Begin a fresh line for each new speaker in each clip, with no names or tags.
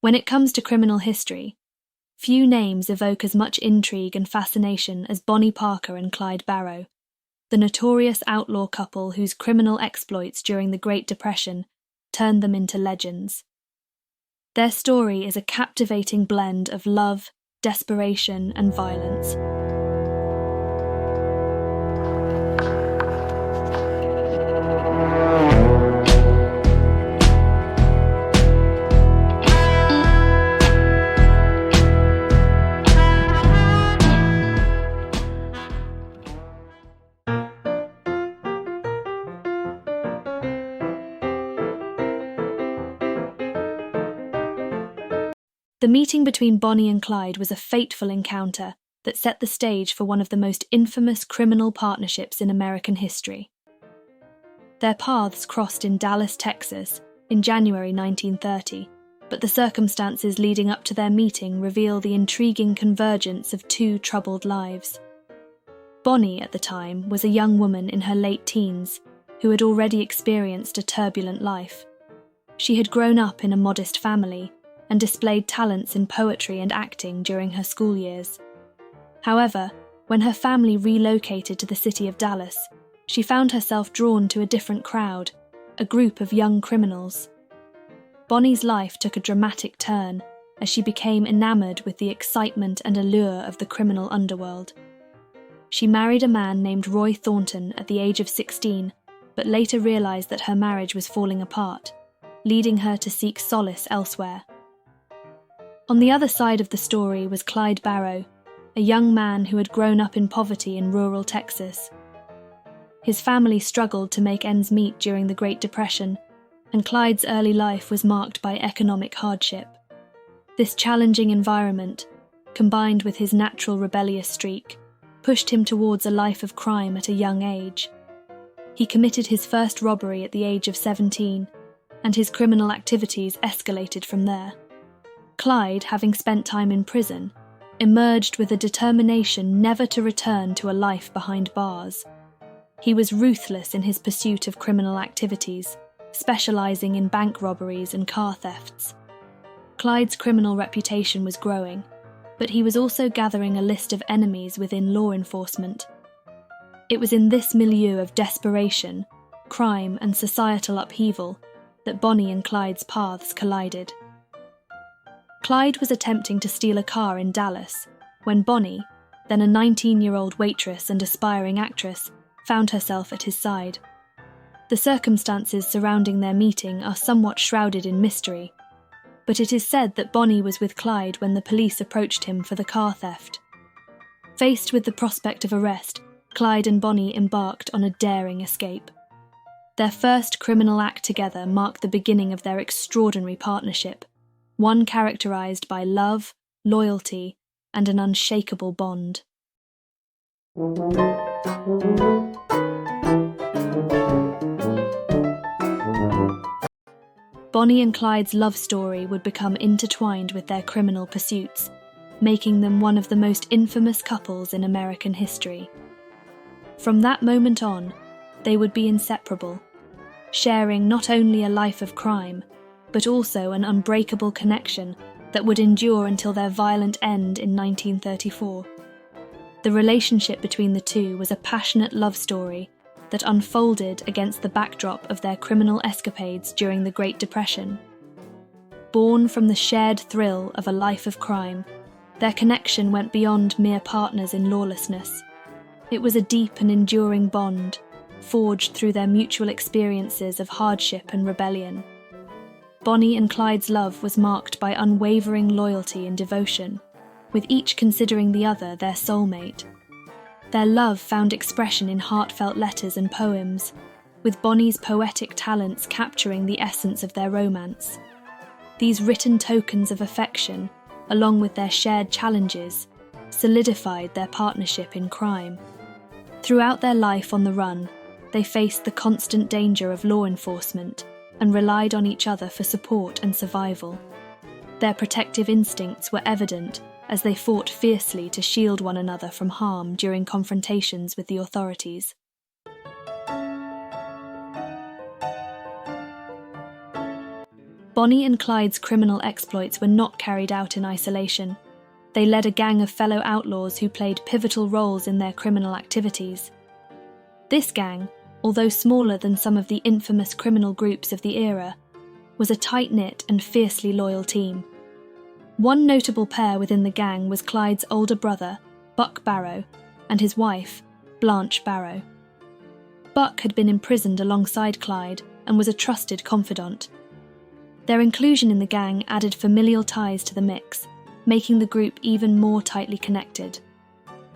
When it comes to criminal history, few names evoke as much intrigue and fascination as Bonnie Parker and Clyde Barrow, the notorious outlaw couple whose criminal exploits during the Great Depression turned them into legends. Their story is a captivating blend of love, desperation, and violence. The meeting between Bonnie and Clyde was a fateful encounter that set the stage for one of the most infamous criminal partnerships in American history. Their paths crossed in Dallas, Texas, in January 1930, but the circumstances leading up to their meeting reveal the intriguing convergence of two troubled lives. Bonnie, at the time, was a young woman in her late teens who had already experienced a turbulent life. She had grown up in a modest family and displayed talents in poetry and acting during her school years. However, when her family relocated to the city of Dallas, she found herself drawn to a different crowd, a group of young criminals. Bonnie's life took a dramatic turn as she became enamored with the excitement and allure of the criminal underworld. She married a man named Roy Thornton at the age of 16, but later realized that her marriage was falling apart, leading her to seek solace elsewhere. On the other side of the story was Clyde Barrow, a young man who had grown up in poverty in rural Texas. His family struggled to make ends meet during the Great Depression, and Clyde's early life was marked by economic hardship. This challenging environment, combined with his natural rebellious streak, pushed him towards a life of crime at a young age. He committed his first robbery at the age of 17, and his criminal activities escalated from there. Clyde, having spent time in prison, emerged with a determination never to return to a life behind bars. He was ruthless in his pursuit of criminal activities, specializing in bank robberies and car thefts. Clyde's criminal reputation was growing, but he was also gathering a list of enemies within law enforcement. It was in this milieu of desperation, crime, and societal upheaval that Bonnie and Clyde's paths collided. Clyde was attempting to steal a car in Dallas when Bonnie, then a 19-year-old waitress and aspiring actress, found herself at his side. The circumstances surrounding their meeting are somewhat shrouded in mystery, but it is said that Bonnie was with Clyde when the police approached him for the car theft. Faced with the prospect of arrest, Clyde and Bonnie embarked on a daring escape. Their first criminal act together marked the beginning of their extraordinary partnership, one characterized by love, loyalty, and an unshakable bond. Bonnie and Clyde's love story would become intertwined with their criminal pursuits, making them one of the most infamous couples in American history. From that moment on, they would be inseparable, sharing not only a life of crime, but also an unbreakable connection that would endure until their violent end in 1934. The relationship between the two was a passionate love story that unfolded against the backdrop of their criminal escapades during the Great Depression. Born from the shared thrill of a life of crime, their connection went beyond mere partners in lawlessness. It was a deep and enduring bond, forged through their mutual experiences of hardship and rebellion. Bonnie and Clyde's love was marked by unwavering loyalty and devotion, with each considering the other their soulmate. Their love found expression in heartfelt letters and poems, with Bonnie's poetic talents capturing the essence of their romance. These written tokens of affection, along with their shared challenges, solidified their partnership in crime. Throughout their life on the run, they faced the constant danger of law enforcement and relied on each other for support and survival. Their protective instincts were evident as they fought fiercely to shield one another from harm during confrontations with the authorities. Bonnie and Clyde's criminal exploits were not carried out in isolation. They led a gang of fellow outlaws who played pivotal roles in their criminal activities. This gang, although smaller than some of the infamous criminal groups of the era, was a tight-knit and fiercely loyal team. One notable pair within the gang was Clyde's older brother, Buck Barrow, and his wife, Blanche Barrow. Buck had been imprisoned alongside Clyde and was a trusted confidant. Their inclusion in the gang added familial ties to the mix, making the group even more tightly connected.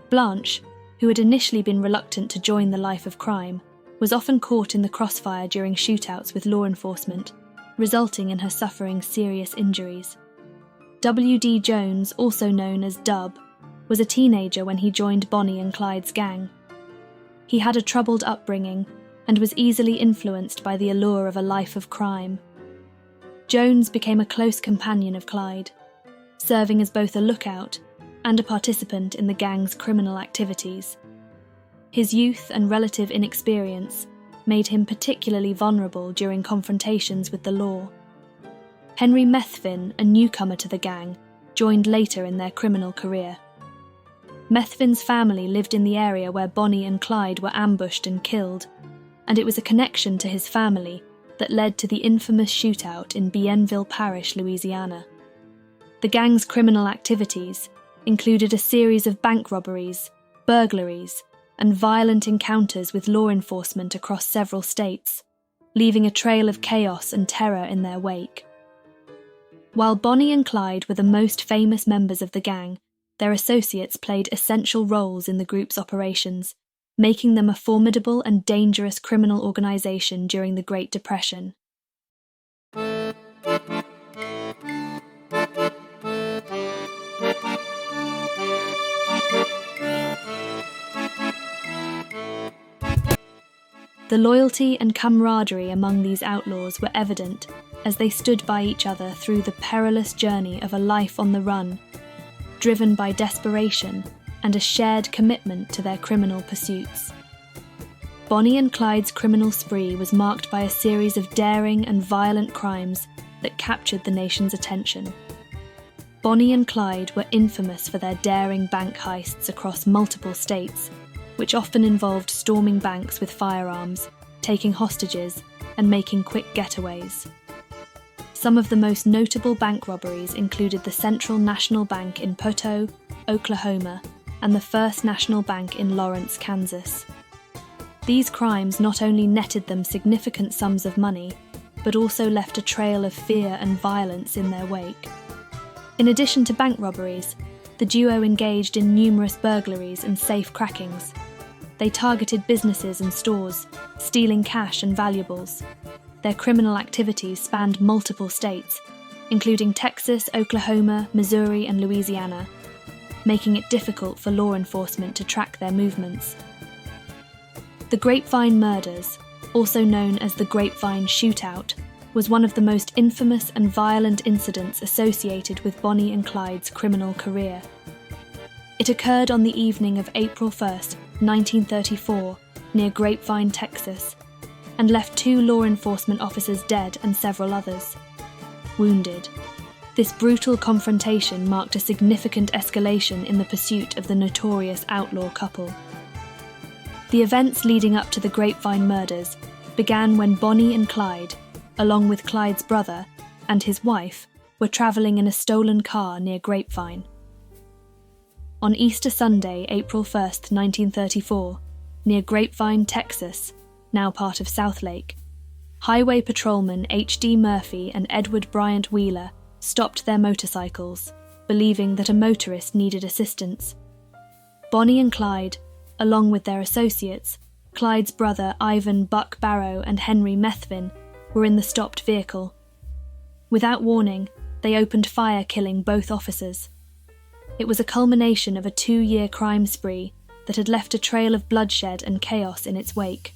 Blanche, who had initially been reluctant to join the life of crime, was often caught in the crossfire during shootouts with law enforcement, resulting in her suffering serious injuries. W.D. Jones, also known as Dub, was a teenager when he joined Bonnie and Clyde's gang. He had a troubled upbringing and was easily influenced by the allure of a life of crime. Jones became a close companion of Clyde, serving as both a lookout and a participant in the gang's criminal activities. His youth and relative inexperience made him particularly vulnerable during confrontations with the law. Henry Methvin, a newcomer to the gang, joined later in their criminal career. Methvin's family lived in the area where Bonnie and Clyde were ambushed and killed, and it was a connection to his family that led to the infamous shootout in Bienville Parish, Louisiana. The gang's criminal activities included a series of bank robberies, burglaries, and violent encounters with law enforcement across several states, leaving a trail of chaos and terror in their wake. While Bonnie and Clyde were the most famous members of the gang, their associates played essential roles in the group's operations, making them a formidable and dangerous criminal organization during the Great Depression. The loyalty and camaraderie among these outlaws were evident as they stood by each other through the perilous journey of a life on the run, driven by desperation and a shared commitment to their criminal pursuits. Bonnie and Clyde's criminal spree was marked by a series of daring and violent crimes that captured the nation's attention. Bonnie and Clyde were infamous for their daring bank heists across multiple states, which often involved storming banks with firearms, taking hostages, and making quick getaways. Some of the most notable bank robberies included the Central National Bank in Poteau, Oklahoma, and the First National Bank in Lawrence, Kansas. These crimes not only netted them significant sums of money, but also left a trail of fear and violence in their wake. In addition to bank robberies, the duo engaged in numerous burglaries and safe crackings. They targeted businesses and stores, stealing cash and valuables. Their criminal activities spanned multiple states, including Texas, Oklahoma, Missouri, and Louisiana, making it difficult for law enforcement to track their movements. The Grapevine Murders, also known as the Grapevine Shootout, was one of the most infamous and violent incidents associated with Bonnie and Clyde's criminal career. It occurred on the evening of April 1st, 1934, near Grapevine, Texas, and left 2 law enforcement officers dead and several others wounded. This brutal confrontation marked a significant escalation in the pursuit of the notorious outlaw couple. The events leading up to the Grapevine murders began when Bonnie and Clyde, along with Clyde's brother and his wife, were travelling in a stolen car near Grapevine. On Easter Sunday, April 1st, 1934, near Grapevine, Texas, now part of Southlake, highway patrolmen H.D. Murphy and Edward Bryant Wheeler stopped their motorcycles, believing that a motorist needed assistance. Bonnie and Clyde, along with their associates, Clyde's brother Ivan Buck Barrow and Henry Methvin, were in the stopped vehicle. Without warning, they opened fire, killing both officers. It was a culmination of a 2-year crime spree that had left a trail of bloodshed and chaos in its wake.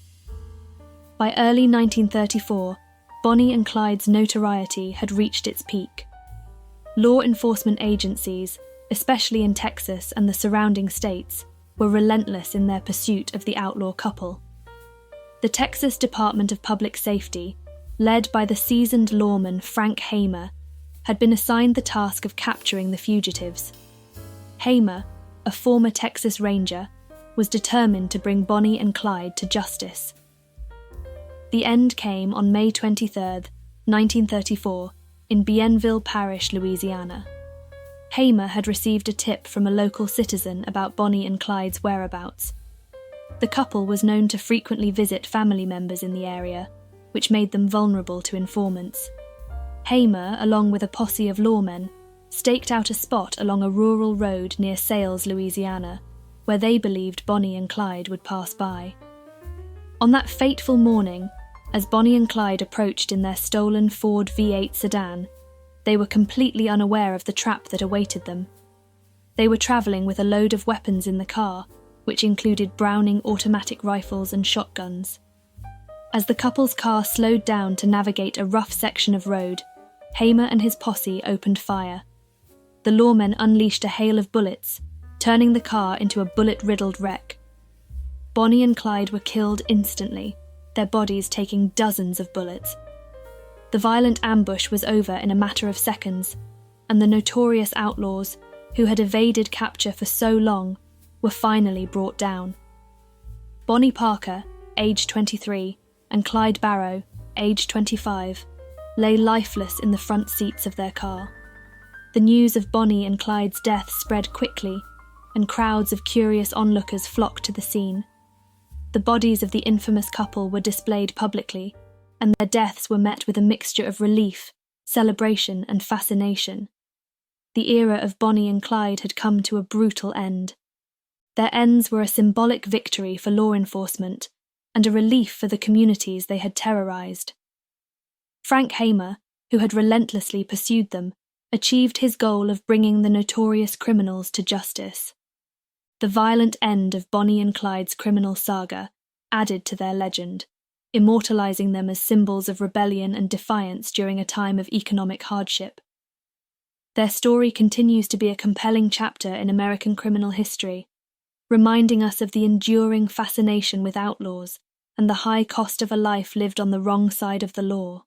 By early 1934, Bonnie and Clyde's notoriety had reached its peak. Law enforcement agencies, especially in Texas and the surrounding states, were relentless in their pursuit of the outlaw couple. The Texas Department of Public Safety, led by the seasoned lawman Frank Hamer, had been assigned the task of capturing the fugitives. Hamer, a former Texas Ranger, was determined to bring Bonnie and Clyde to justice. The end came on May 23, 1934, in Bienville Parish, Louisiana. Hamer had received a tip from a local citizen about Bonnie and Clyde's whereabouts. The couple was known to frequently visit family members in the area, which made them vulnerable to informants. Hamer, along with a posse of lawmen, staked out a spot along a rural road near Sales, Louisiana, where they believed Bonnie and Clyde would pass by. On that fateful morning, as Bonnie and Clyde approached in their stolen Ford V8 sedan, they were completely unaware of the trap that awaited them. They were travelling with a load of weapons in the car, which included Browning automatic rifles and shotguns. As the couple's car slowed down to navigate a rough section of road, Hamer and his posse opened fire. The lawmen unleashed a hail of bullets, turning the car into a bullet-riddled wreck. Bonnie and Clyde were killed instantly, their bodies taking dozens of bullets. The violent ambush was over in a matter of seconds, and the notorious outlaws, who had evaded capture for so long, were finally brought down. Bonnie Parker, aged 23, and Clyde Barrow, aged 25, lay lifeless in the front seats of their car. The news of Bonnie and Clyde's death spread quickly, and crowds of curious onlookers flocked to the scene. The bodies of the infamous couple were displayed publicly, and their deaths were met with a mixture of relief, celebration, and fascination. The era of Bonnie and Clyde had come to a brutal end. Their ends were a symbolic victory for law enforcement and a relief for the communities they had terrorized. Frank Hamer, who had relentlessly pursued them, achieved his goal of bringing the notorious criminals to justice. The violent end of Bonnie and Clyde's criminal saga added to their legend, immortalizing them as symbols of rebellion and defiance during a time of economic hardship. Their story continues to be a compelling chapter in American criminal history, reminding us of the enduring fascination with outlaws and the high cost of a life lived on the wrong side of the law.